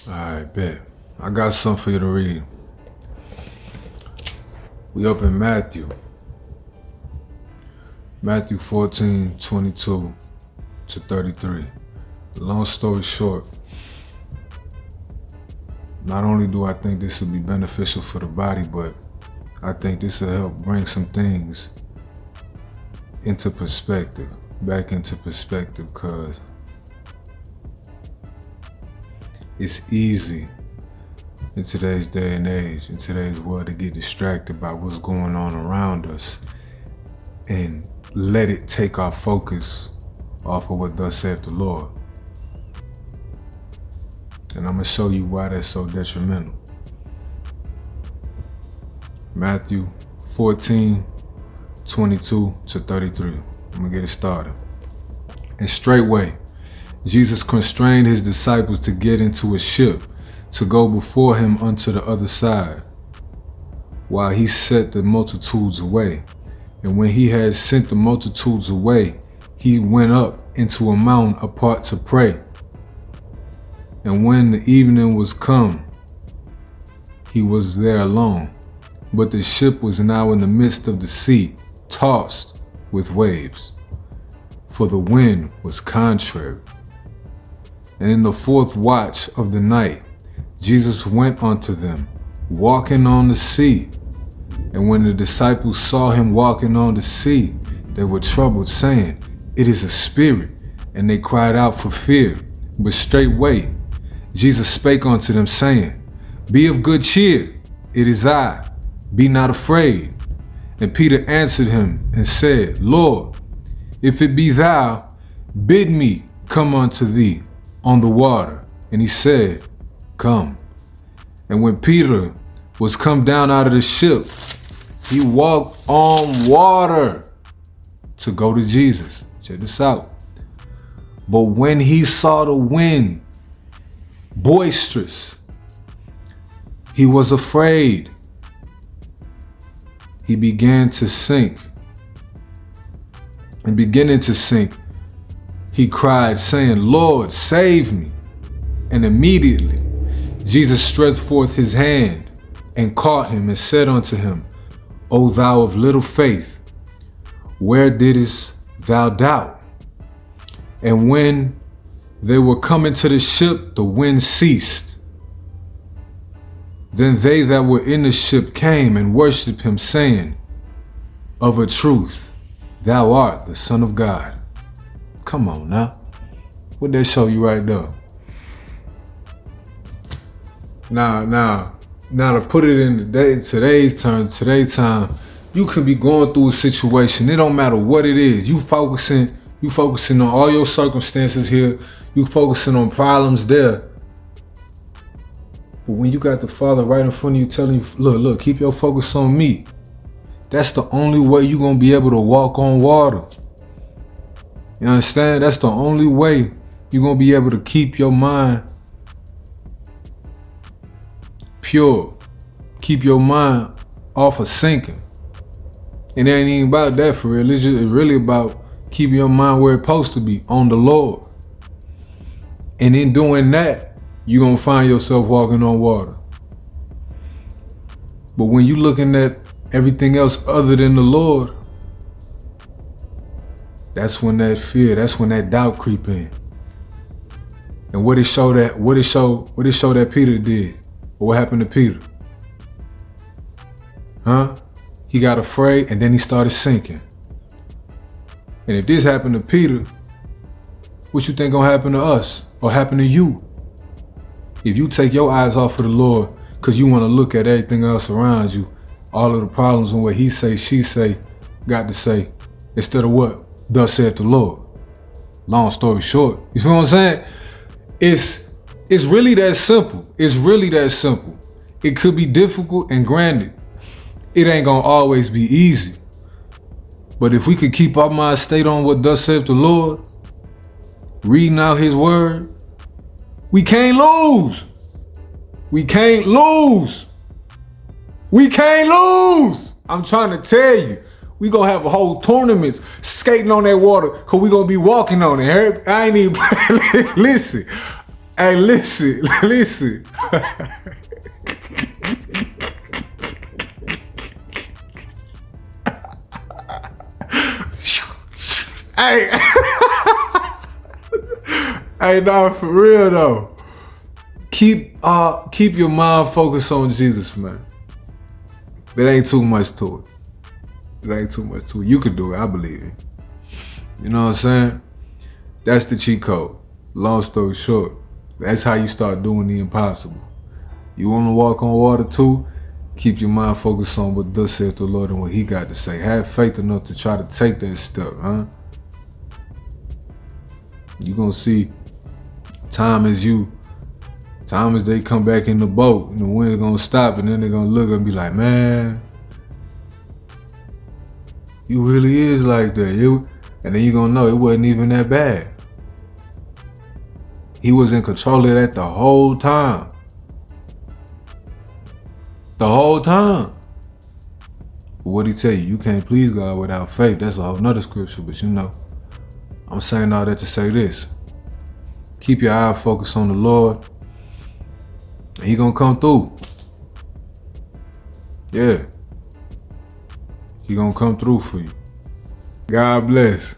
Alright, bet. I got something for you to read. We up in Matthew. Matthew 14:22 to 33. Long story short, not only do I think this will be beneficial for the body, but I think this will help bring some things into perspective, back into perspective, because it's easy in today's day and age, in today's world, to get distracted by what's going on around us and let it take our focus off of what thus saith the Lord. And I'm gonna show you why that's so detrimental. Matthew 14:22 to 33. I'm gonna get it started. And straightway, Jesus constrained his disciples to get into a ship to go before him unto the other side, while he sent the multitudes away. And when he had sent the multitudes away, he went up into a mountain apart to pray. And when the evening was come, he was there alone. But the ship was now in the midst of the sea, tossed with waves, for the wind was contrary. And in the fourth watch of the night, Jesus went unto them, walking on the sea. And when the disciples saw him walking on the sea, they were troubled, saying, It is a spirit. And they cried out for fear. But straightway Jesus spake unto them, saying, Be of good cheer, it is I, be not afraid. And Peter answered him and said, Lord, if it be thou, bid me come unto thee on the water. And he said, Come. And when Peter was come down out of the ship, he walked on water to go to Jesus. Check this out. But when he saw the wind boisterous, he was afraid. He began to sink. And beginning to sink, he cried, saying, Lord, save me. And immediately Jesus stretched forth his hand and caught him and said unto him, O thou of little faith, where didst thou doubt? And when they were coming to the ship, the wind ceased. Then they that were in the ship came and worshipped him, saying, Of a truth, thou art the Son of God. Come on now. What'd that show you right there? Now to put it in today's time, you could be going through a situation. It don't matter what it is. You focusing on all your circumstances here. You focusing on problems there. But when you got the Father right in front of you telling you, look, keep your focus on me. That's the only way you're going to be able to walk on water. You understand? That's the only way you're going to be able to keep your mind pure. Keep your mind off of sinking. And it ain't even about that for real. It's really about keeping your mind where it's supposed to be, on the Lord. And in doing that, you're going to find yourself walking on water. But when you're looking at everything else other than the Lord, that's when that fear, that's when that doubt creep in. And what it show that Peter did? What happened to Peter? He got afraid and then he started sinking. And if this happened to Peter, what you think gonna happen to us or happen to you? If you take your eyes off of the Lord because you want to look at everything else around you, all of the problems and what he say, she say, got to say, instead of what thus saith the Lord. Long story short, you feel what I'm saying? It's really that simple. It's really that simple. It could be difficult, and granted, it ain't gonna always be easy. But if we could keep our mind stayed on what thus saith the Lord, reading out his word, we can't lose. We can't lose. We can't lose. I'm trying to tell you. We gonna have a whole tournament skating on that water because we gonna be walking on it. I ain't even listen. Hey, listen, listen. Hey, hey, nah, for real though. Keep your mind focused on Jesus, man. There ain't too much to it. There ain't too much to it. You can do it. I believe it. You know what I'm saying? That's the cheat code. Long story short, that's how you start doing the impossible. You want to walk on water too? Keep your mind focused on what thus saith the Lord and what He got to say. Have faith enough to try to take that step, huh? You gonna see time as they come back in the boat and the wind gonna stop, and then they're gonna look and be like, man, you really is like that. And then you're gonna know it wasn't even that bad. He was in control of that the whole time. The whole time. But what'd He tell you? You can't please God without faith. That's a whole nother scripture, but you know, I'm saying all that to say this. Keep your eye focused on the Lord, and He gonna come through. Yeah. He gonna come through for you. God bless.